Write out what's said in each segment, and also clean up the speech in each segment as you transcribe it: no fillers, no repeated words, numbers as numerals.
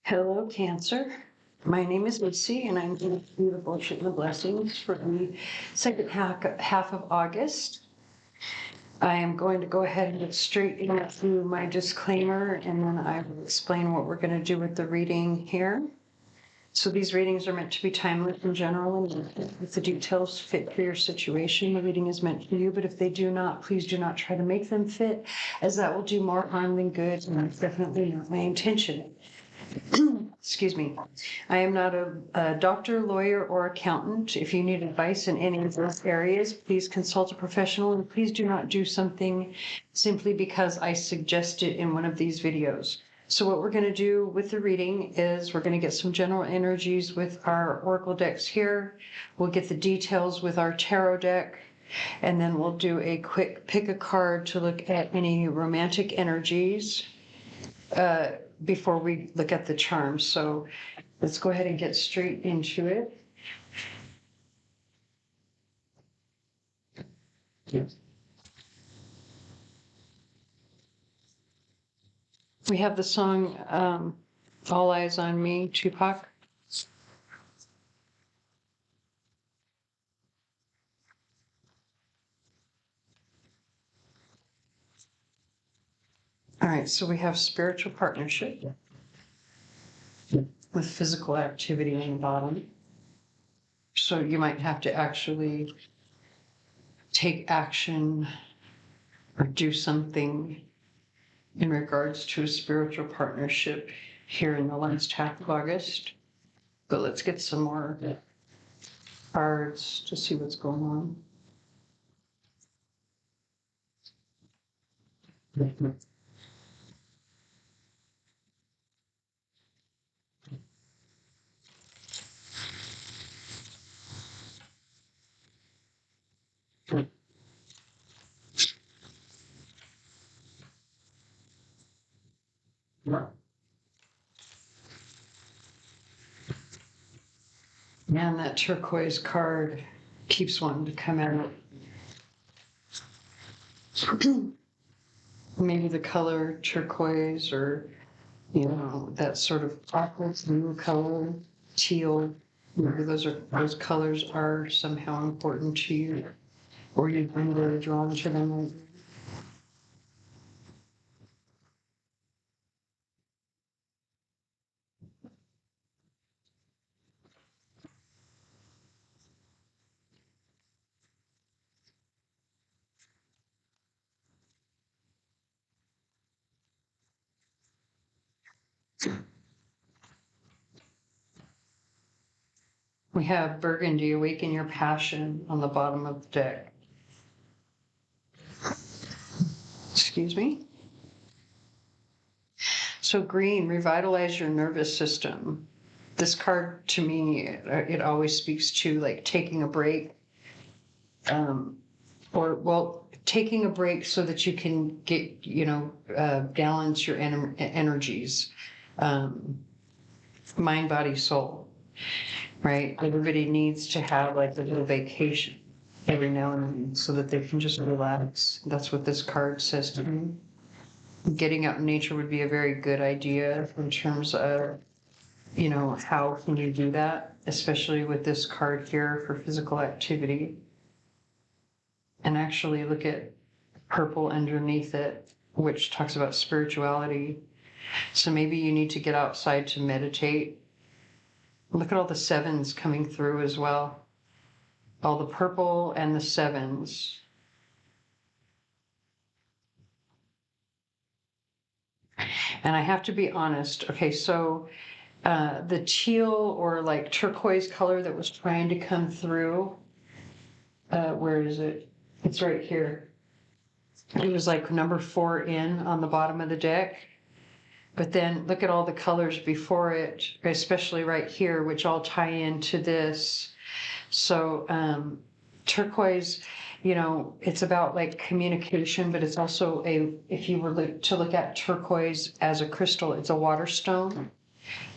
Hello, Cancer. My name is Missy, and I'm going to do the bullshit and the blessings for the second half of August. I am going to go ahead and get straight into my disclaimer, and then I will explain what we're going to do with the reading here. So these readings are meant to be timeless in general, and if the details fit for your situation, the reading is meant for you. But if they do not, please do not try to make them fit, as that will do more harm than good, and that's definitely not my intention. Excuse me. I am not a doctor, lawyer, or accountant. If you need advice in any of those areas, please consult a professional, and please do not do something simply because I suggest it in one of these videos. So what we're going to do with the reading is we're going to get some general energies with our oracle decks here. We'll get the details with our tarot deck, and then we'll do a quick pick a card to look at any romantic energies before we look at the charms. So let's go ahead and get straight into it. Yes. We have the song All Eyes on Me, Tupac. All right, so we have spiritual partnership with physical activity on the bottom. So you might have to actually take action or do something in regards to a spiritual partnership here in the last half of August. But let's get some more cards to see what's going on. Man, that turquoise card keeps wanting to come out. Maybe the color turquoise, or, that sort of aqua blue color, teal. Maybe those colors are somehow important to you, or you've been very drawn to them. We have Burgundy, Awaken Your Passion, on the bottom of the deck. Excuse me. So green, Revitalize Your Nervous System. This card, to me, it always speaks to like taking a break, taking a break so that you can get, balance your energies, mind, body, soul, right? Everybody needs to have like a little vacation every now and then so that they can just relax. That's what this card says to me. Getting out in nature would be a very good idea in terms of, how can you do that, especially with this card here for physical activity. And actually look at purple underneath it, which talks about spirituality. So maybe you need to get outside to meditate. Look at all the sevens coming through as well. All the purple and the sevens. And I have to be honest. Okay, so the teal or like turquoise color that was trying to come through, where is it? It's right here. It was like number 4 in on the bottom of the deck. But then look at all the colors before it, especially right here, which all tie into this. So turquoise, it's about like communication, but it's also if you were to look at turquoise as a crystal, it's a water stone.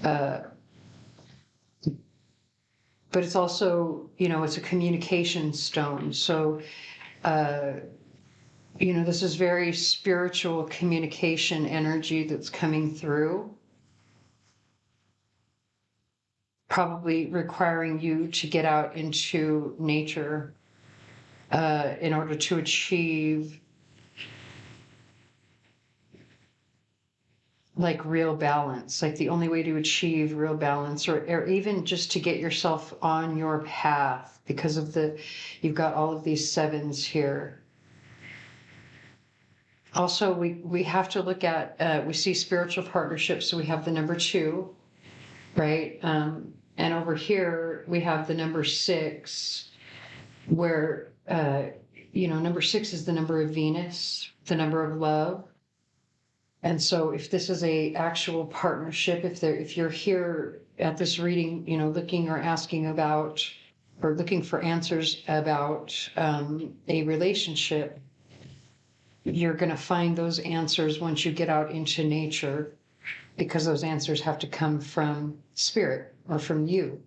But it's also, it's a communication stone. So, this is very spiritual communication energy that's coming through. probably requiring you to get out into nature in order to achieve like real balance. Like the only way to achieve real balance, or even just to get yourself on your path, because of you've got all of these sevens here. Also, we have to look at, we see spiritual partnerships, so we have the number 2, right? And over here, we have the number 6, where, number 6 is the number of Venus, the number of love. And so if this is a actual partnership, if you're here at this reading, looking or asking about, or looking for answers about a relationship, you're going to find those answers once you get out into nature, because those answers have to come from spirit or from you.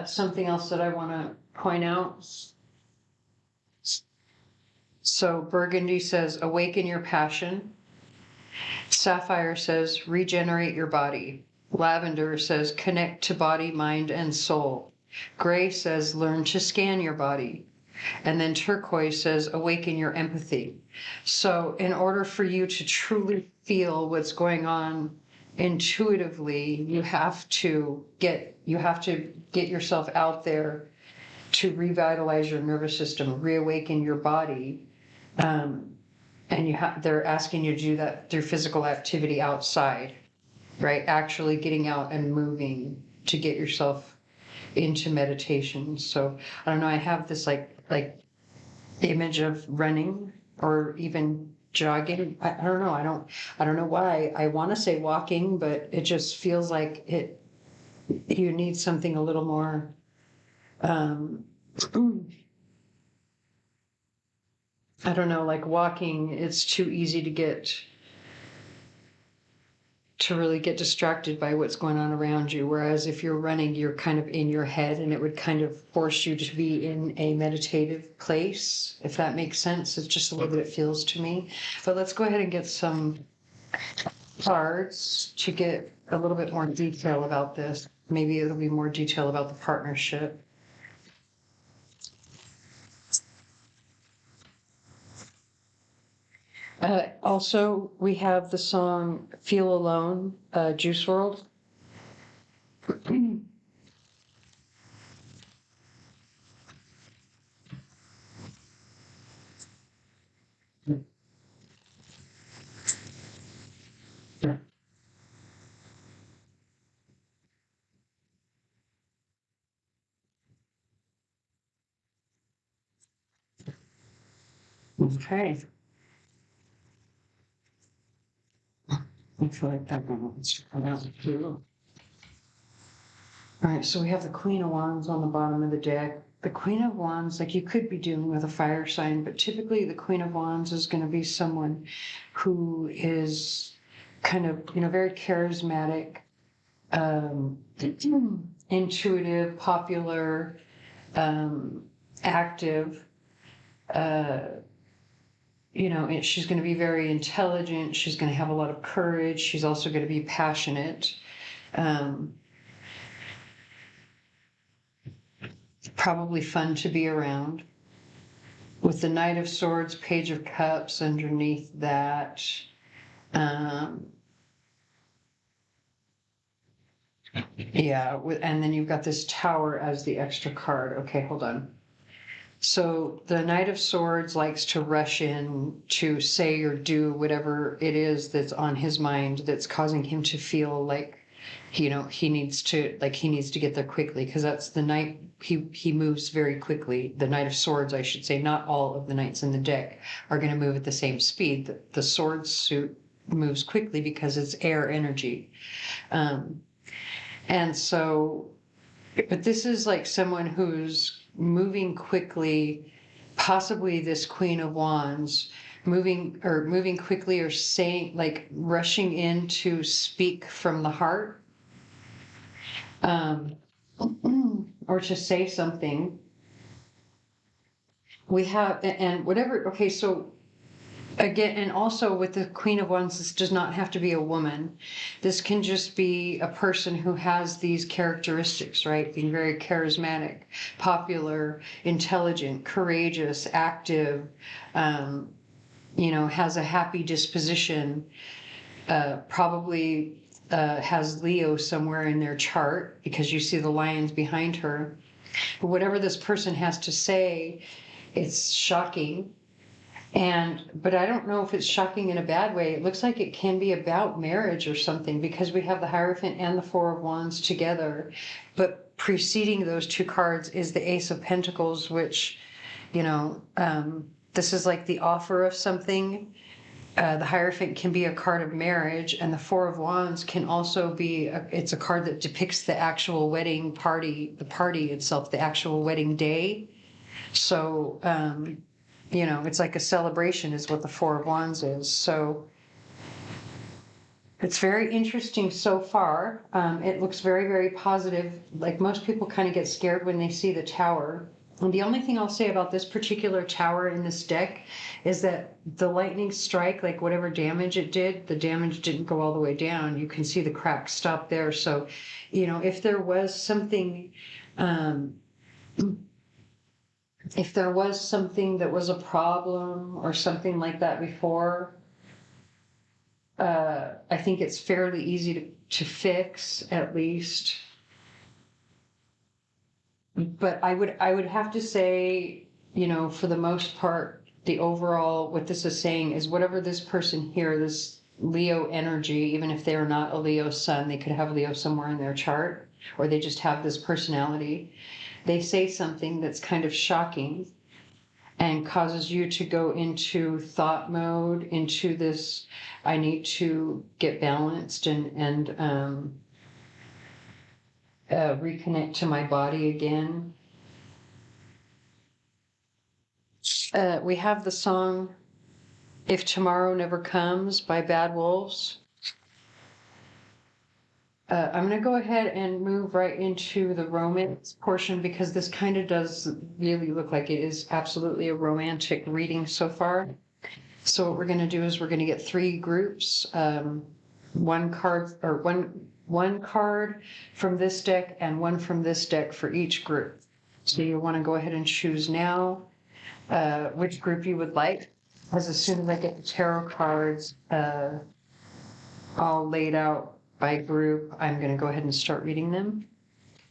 Something else that I want to point out. So Burgundy says, awaken your passion. Sapphire says, regenerate your body. Lavender says, connect to body, mind, and soul. Gray says, learn to scan your body. And then turquoise says, awaken your empathy. So in order for you to truly feel what's going on intuitively, you have to get yourself out there to revitalize your nervous system, reawaken your body. And they're asking you to do that through physical activity outside, right? Actually getting out and moving to get yourself into meditation. So I don't know, I have this like image of running or even jogging. I don't know. I don't know why I want to say walking, but it just feels like you need something a little more I don't know, like walking, it's too easy to really get distracted by what's going on around you. Whereas if you're running, you're kind of in your head, and it would kind of force you to be in a meditative place, if that makes sense. It's just the way that it feels to me. But let's go ahead and get some cards to get a little bit more detail about this. Maybe it'll be more detail about the partnership. Also, we have the song Feel Alone, Juice WRLD. Okay. I feel like that one wants to come out too. All right, so we have the Queen of Wands on the bottom of the deck. The Queen of Wands, like you could be dealing with a fire sign, but typically the Queen of Wands is going to be someone who is kind of, very charismatic, intuitive, popular, active. She's going to be very intelligent. She's going to have a lot of courage. She's also going to be passionate. Probably fun to be around. With the Knight of Swords, Page of Cups underneath that. Yeah, and then you've got this Tower as the extra card. Okay, hold on. So the Knight of Swords likes to rush in to say or do whatever it is that's on his mind that's causing him to feel like, he needs to get there quickly, because that's the knight. He moves very quickly. The Knight of Swords, I should say, not all of the knights in the deck are going to move at the same speed. The sword suit moves quickly because it's air energy. And so, but this is like someone who's moving quickly, possibly this Queen of Wands, moving quickly, or saying, like rushing in to speak from the heart, or to say something we have, and whatever, okay, so again, and also with the Queen of Wands, this does not have to be a woman. This can just be a person who has these characteristics, right? Being very charismatic, popular, intelligent, courageous, active, has a happy disposition, probably has Leo somewhere in their chart because you see the lions behind her. But whatever this person has to say, it's shocking. But I don't know if it's shocking in a bad way. It looks like it can be about marriage or something because we have the Hierophant and the Four of Wands together. But preceding those two cards is the Ace of Pentacles, which, this is like the offer of something. The Hierophant can be a card of marriage, and the Four of Wands can also be, it's a card that depicts the actual wedding party, the party itself, the actual wedding day. So, it's like a celebration is what the Four of Wands is. So it's very interesting so far. It looks very, very positive. Like most people kind of get scared when they see the tower. And the only thing I'll say about this particular tower in this deck is that the lightning strike, like whatever damage it did, the damage didn't go all the way down. You can see the cracks stop there. So, if there was something, that was a problem or something like that before, I think it's fairly easy to fix at least. But I would have to say, for the most part, the overall, what this is saying is whatever this person here, this Leo energy, even if they're not a Leo sun, they could have Leo somewhere in their chart, or they just have this personality. They say something that's kind of shocking and causes you to go into thought mode, into this, I need to get balanced and reconnect to my body again. We have the song If Tomorrow Never Comes by Bad Wolves. I'm going to go ahead and move right into the romance portion because this kind of does really look like it is absolutely a romantic reading so far. So what we're going to do is we're going to get 3 groups, one card from this deck and one from this deck for each group. So you want to go ahead and choose now which group you would like. As soon as I get the tarot cards all laid out by group, I'm going to go ahead and start reading them.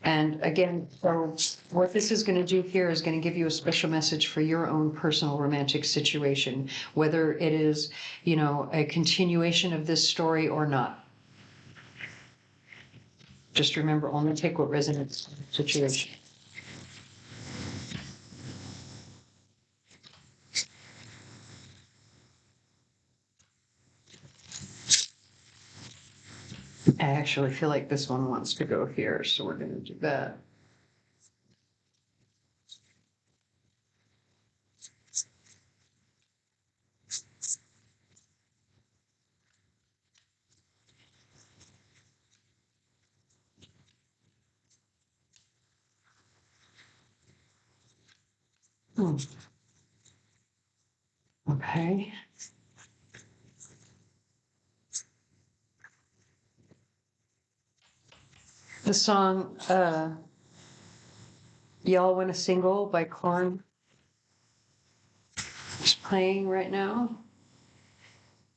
And again, so what this is going to do here is going to give you a special message for your own personal romantic situation, whether it is, a continuation of this story or not. Just remember, only take what resonates in the situation. I actually feel like this one wants to go here, so we're going to do that. Okay. The song Y'all Want a Single by Korn is playing right now.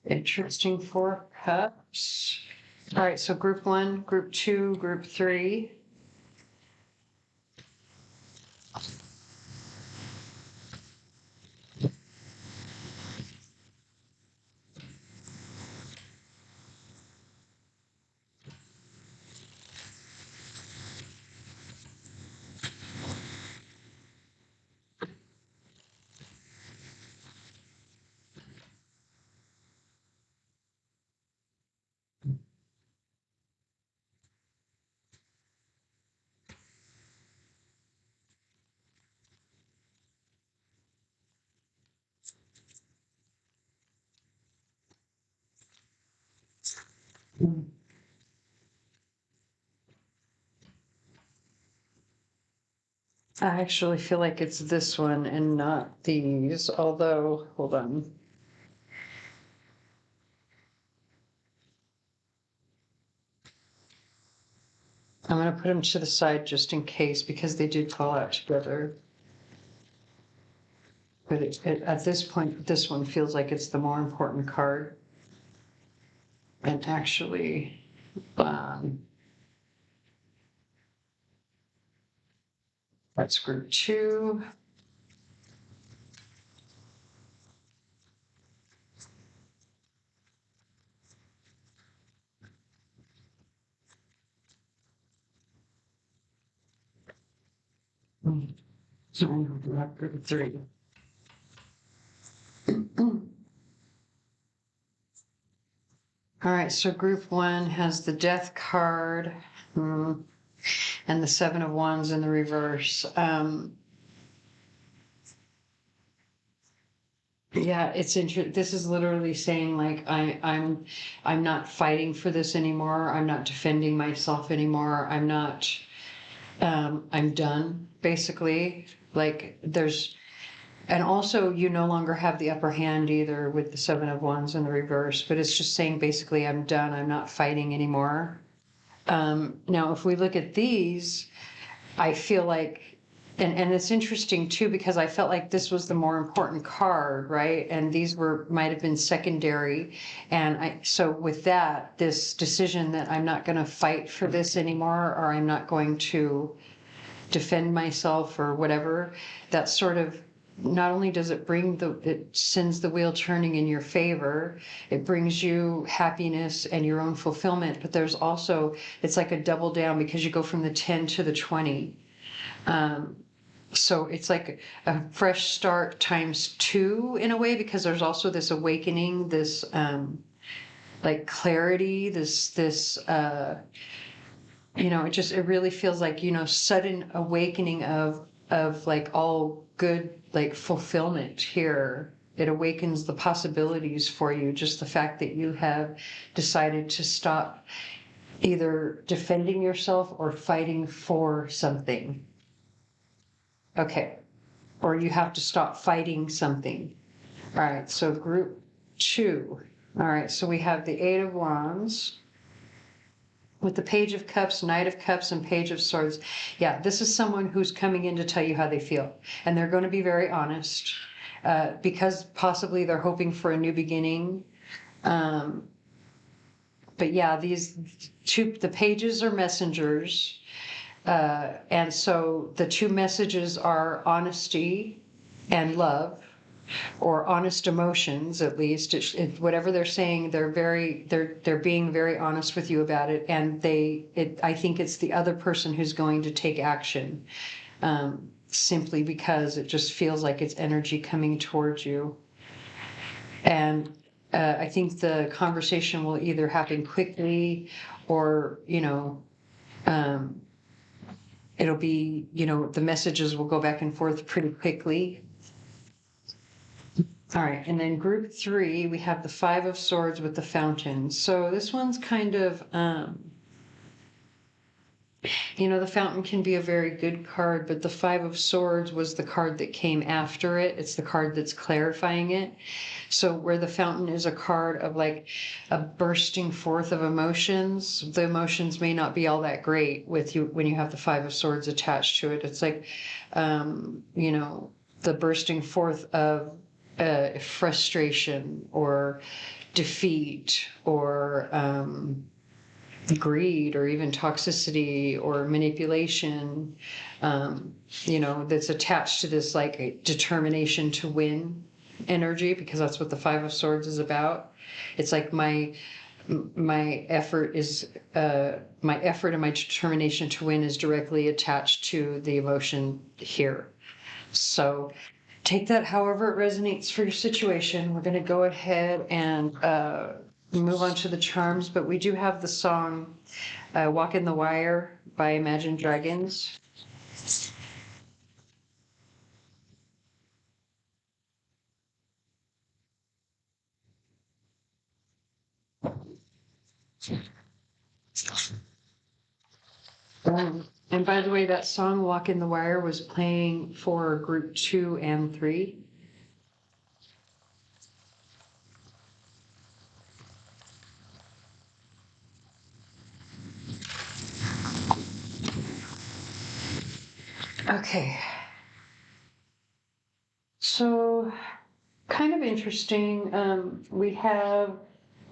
Interesting 4 cups. All right, so group 1, group 2, group 3. I actually feel like it's this one and not these, although, hold on. I'm going to put them to the side just in case because they did fall out together. But at this point, this one feels like it's the more important card. And actually, that's group 2. Group 3. All right, so group 1 has the Death card and the 7 of Wands in the reverse. Yeah, it's interesting. This is literally saying like I'm not fighting for this anymore. I'm not defending myself anymore. I'm not. I'm done, basically. Like there's, and also you no longer have the upper hand either with the 7 of Wands in the reverse. But it's just saying basically I'm done. I'm not fighting anymore. Now, if we look at these, I feel like, and it's interesting too, because I felt like this was the more important card, right? And these might have been secondary. And so with that, this decision that I'm not going to fight for this anymore, or I'm not going to defend myself or whatever, that sort of, not only does it it sends the wheel turning in your favor, it brings you happiness and your own fulfillment, but there's also, it's like a double down because you go from the 10 to the 20. So it's like a fresh start times 2 in a way, because there's also this awakening, this like clarity, this it really feels like, sudden awakening of like all good, like fulfillment here. It awakens the possibilities for you, just the fact that you have decided to stop either defending yourself or fighting for something. Okay. Or you have to stop fighting something. All right, so group 2. All right, so we have the 8 of Wands with the Page of Cups, Knight of Cups, and Page of Swords. Yeah, this is someone who's coming in to tell you how they feel. And they're going to be very honest because possibly they're hoping for a new beginning. But yeah, the pages are messengers. And so the 2 messages are honesty and love, or honest emotions, at least. Whatever they're saying, they're being very honest with you about it. And I think it's the other person who's going to take action, simply because it just feels like it's energy coming towards you. And I think the conversation will either happen quickly or, it'll be, the messages will go back and forth pretty quickly. All right, and then group 3, we have the 5 of Swords with the Fountain. So this one's kind of, the Fountain can be a very good card, but the 5 of Swords was the card that came after it. It's the card that's clarifying it. So where the Fountain is a card of like a bursting forth of emotions, the emotions may not be all that great with you when you have the 5 of Swords attached to it. It's like, the bursting forth of frustration or defeat or greed or even toxicity or manipulation, that's attached to this like a determination to win energy, because that's what the 5 of Swords is about. It's like my effort and my determination to win is directly attached to the emotion here. So take that however it resonates for your situation. We're going to go ahead and move on to the charms, but we do have the song Walk in the Wire by Imagine Dragons. And by the way, that song Walk in the Wire was playing for group 2 and 3. Okay. So kind of interesting.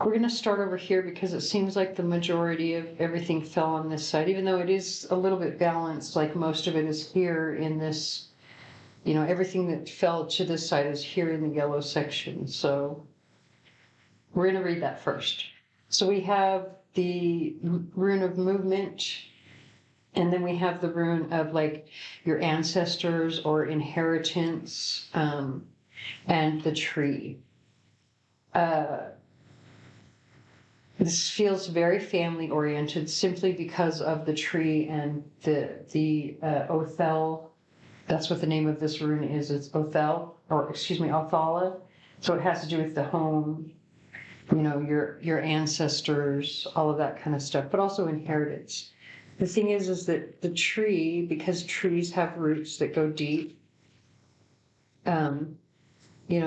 We're going to start over here because it seems like the majority of everything fell on this side, even though it is a little bit balanced, like most of it is here in this, everything that fell to this side is here in the yellow section. So we're going to read that first. So we have the rune of movement, and then we have the rune of like your ancestors or inheritance, and the tree. This feels very family oriented simply because of the tree and the Othel. That's what the name of this rune is. It's Othel, or excuse me, Othala. So it has to do with the home, your ancestors, all of that kind of stuff, but also inheritance. The thing is that the tree, because trees have roots that go deep,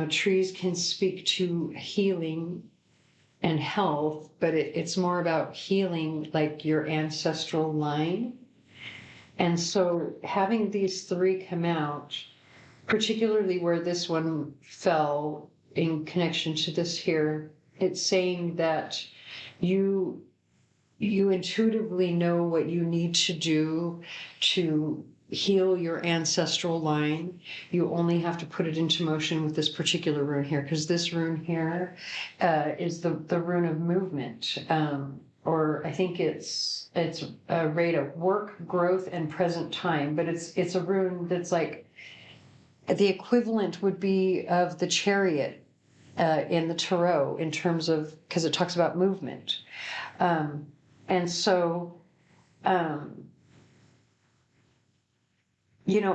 trees can speak to healing and health, but it's more about healing like your ancestral line. And so having these 3 come out, particularly where this one fell in connection to this here, it's saying that you intuitively know what you need to do to heal your ancestral line. You only have to put it into motion with this particular rune here, because this rune here is the rune of movement, or I think it's a rate of work, growth, and present time. But it's a rune that's like the equivalent would be of the chariot in the tarot, in terms of, because it talks about movement. And so,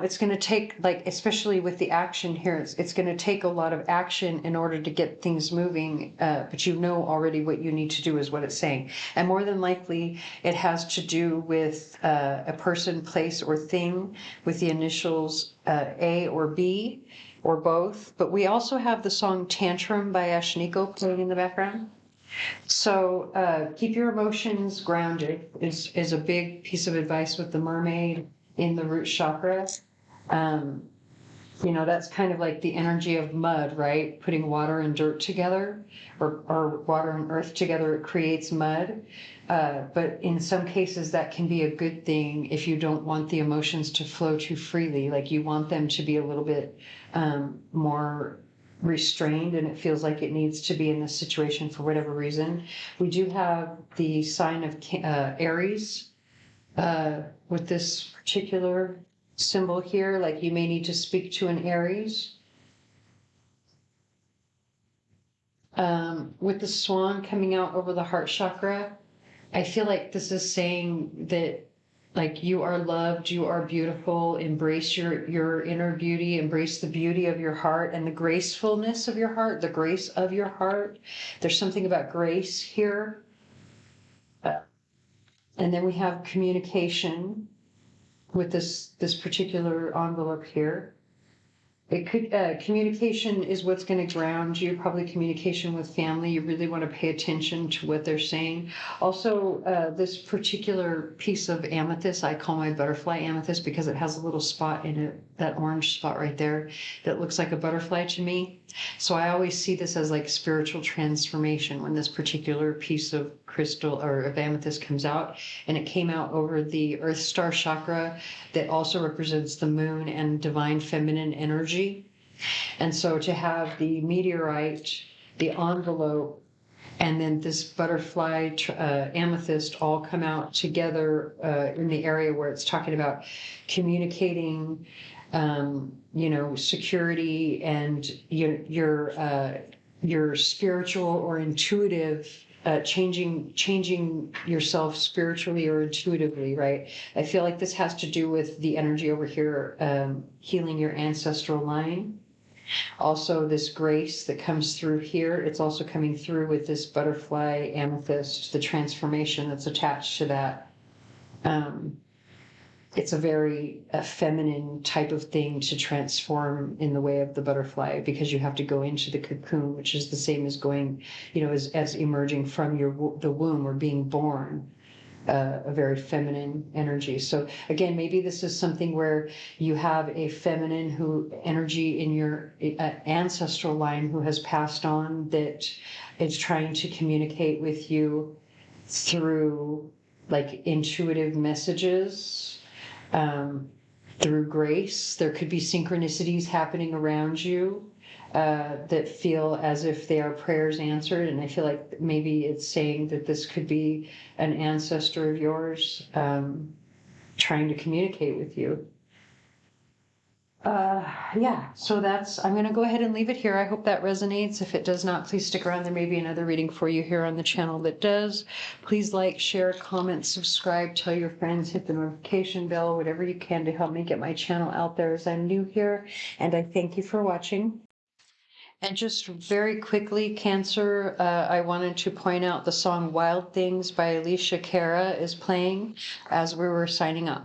it's going to take, like, especially with the action here, it's going to take a lot of action in order to get things moving, but already what you need to do is what it's saying. And more than likely, it has to do with a person, place, or thing with the initials A or B, or both. But we also have the song Tantrum by Ashniko playing in the background. So keep your emotions grounded is a big piece of advice with the mermaid in the root chakra. That's kind of like the energy of mud, right? Putting water and dirt together, or water and earth together, it creates mud. But in some cases that can be a good thing if you don't want the emotions to flow too freely. Like you want them to be a little bit more restrained, and it feels like it needs to be in this situation for whatever reason. We do have the sign of Aries with this particular symbol here. Like you may need to speak to an Aries. With the swan coming out over the heart chakra, I feel like this is saying that, like, you are loved, you are beautiful, embrace your inner beauty, embrace the beauty of your heart and the gracefulness of your heart, the grace of your heart. There's something about grace here. And then we have communication with this particular envelope here. It could, communication is what's going to ground you, probably communication with family. You really want to pay attention to what they're saying. Also, this particular piece of amethyst, I call my butterfly amethyst because it has a little spot in it, that orange spot right there, that looks like a butterfly to me. So I always see this as like spiritual transformation when this particular piece of crystal or of amethyst comes out. And it came out over the earth star chakra that also represents the moon and divine feminine energy. And so to have the meteorite, the envelope, and then this butterfly amethyst all come out together in the area where it's talking about communicating, security and your spiritual or intuitive, changing yourself spiritually or intuitively, right? I feel like this has to do with the energy over here, healing your ancestral line. Also, this grace that comes through here, it's also coming through with this butterfly amethyst, the transformation that's attached to that. it's a very feminine type of thing to transform in the way of the butterfly, because you have to go into the cocoon, which is the same as going, as emerging from the womb or being born. A very feminine energy. So again, maybe this is something where you have a feminine energy in your ancestral line who has passed on, that is trying to communicate with you through like intuitive messages, through grace. There could be synchronicities happening around you that feel as if they are prayers answered. And I feel like maybe it's saying that this could be an ancestor of yours trying to communicate with you. Yeah, so I'm going to go ahead and leave it here. I hope that resonates. If it does not, please stick around. There may be another reading for you here on the channel that does. Please like, share, comment, subscribe, tell your friends, hit the notification bell, whatever you can to help me get my channel out there, as I'm new here. And I thank you for watching. And just very quickly, Cancer, I wanted to point out the song Wild Things by Alicia Cara is playing as we were signing off.